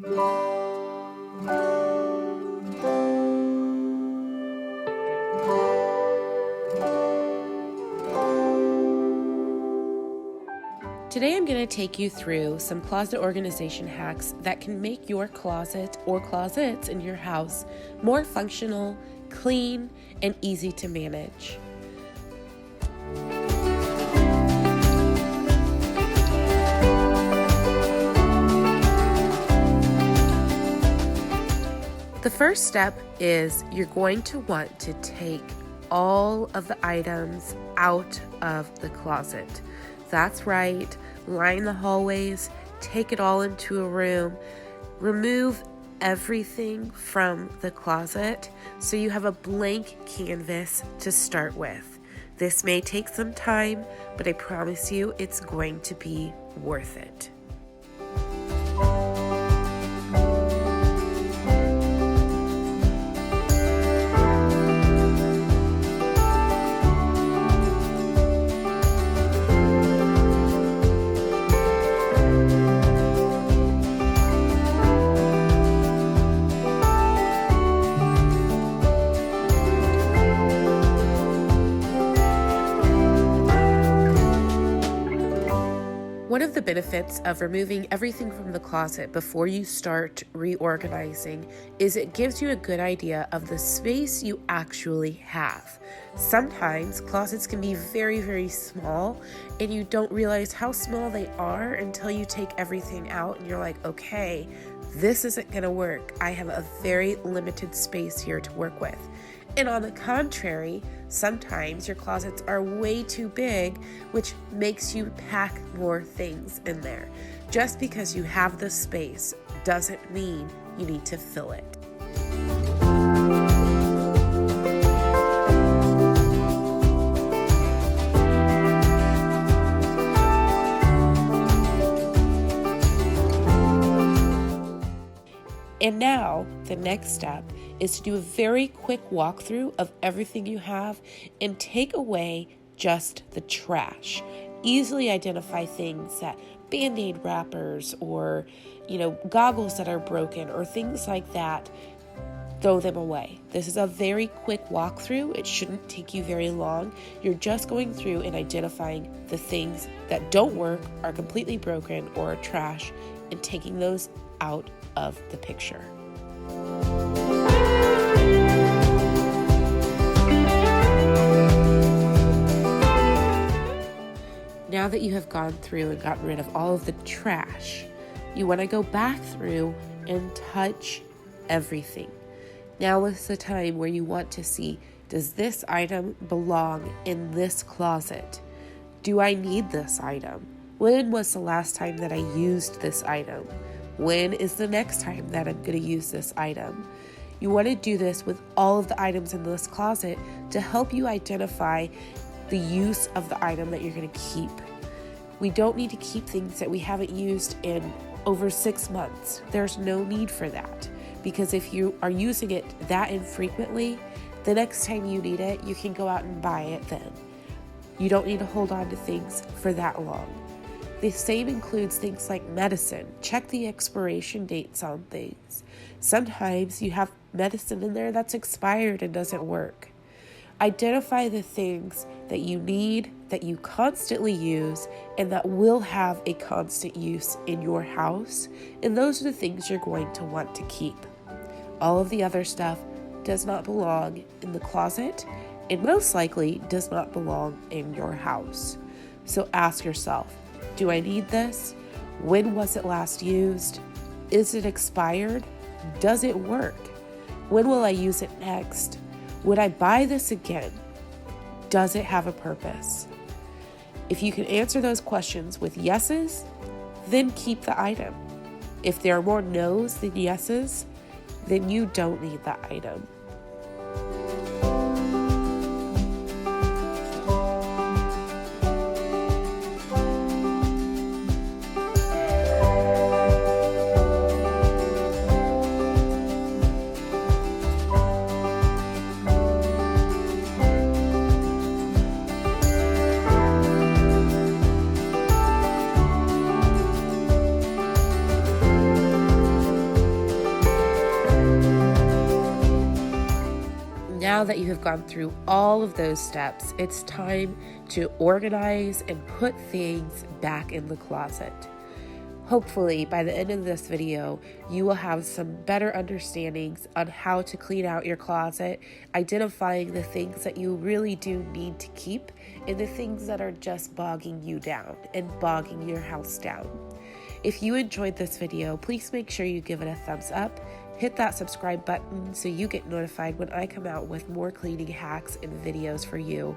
Today I'm going to take you through some closet organization hacks that can make your closet or closets in your house more functional, clean, and easy to manage. The first step is you're going to want to take all of the items out of the closet. That's right, line the hallways, take it all into a room, remove everything from the closet so you have a blank canvas to start with. This may take some time, but I promise you it's going to be worth it. One of the benefits of removing everything from the closet before you start reorganizing is it gives you a good idea of the space you actually have. Sometimes closets can be very, very small and you don't realize how small they are until you take everything out and you're like, okay, this isn't going to work. I have a very limited space here to work with. And on the contrary, sometimes your closets are way too big, which makes you pack more things in there. Just because you have the space doesn't mean you need to fill it. And now, the next step is to do a very quick walkthrough of everything you have and take away just the trash. Easily identify things that Band-Aid wrappers or, goggles that are broken or things like that. Throw them away. This is a very quick walkthrough. It shouldn't take you very long. You're just going through and identifying the things that don't work, are completely broken, or are trash, and taking those out of the picture. Now that you have gone through and gotten rid of all of the trash, you want to go back through and touch everything. Now is the time where you want to see, does this item belong in this closet? Do I need this item? When was the last time that I used this item? When is the next time that I'm going to use this item? You want to do this with all of the items in this closet to help you identify the use of the item that you're going to keep. We don't need to keep things that we haven't used in over 6 months. There's no need for that, because if you are using it that infrequently, the next time you need it, you can go out and buy it then. You don't need to hold on to things for that long. The same includes things like medicine. Check the expiration dates on things. Sometimes you have medicine in there that's expired and doesn't work. Identify the things that you need, that you constantly use, and that will have a constant use in your house. And those are the things you're going to want to keep. All of the other stuff does not belong in the closet and most likely does not belong in your house. So ask yourself, do I need this? When was it last used? Is it expired? Does it work? When will I use it next? Would I buy this again? Does it have a purpose? If you can answer those questions with yeses, then keep the item. If there are more no's than yeses, then you don't need the item. Now that you have gone through all of those steps, it's time to organize and put things back in the closet. Hopefully, by the end of this video, you will have some better understandings on how to clean out your closet, identifying the things that you really do need to keep and the things that are just bogging you down and bogging your house down. If you enjoyed this video, please make sure you give it a thumbs up, hit that subscribe button so you get notified when I come out with more cleaning hacks and videos for you,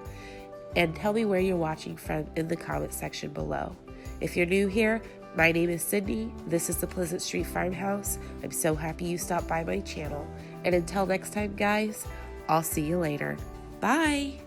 and tell me where you're watching from in the comment section below. If you're new here, my name is Sydney. This is the Pleasant Street Farmhouse. I'm so happy you stopped by my channel. And until next time, guys, I'll see you later. Bye!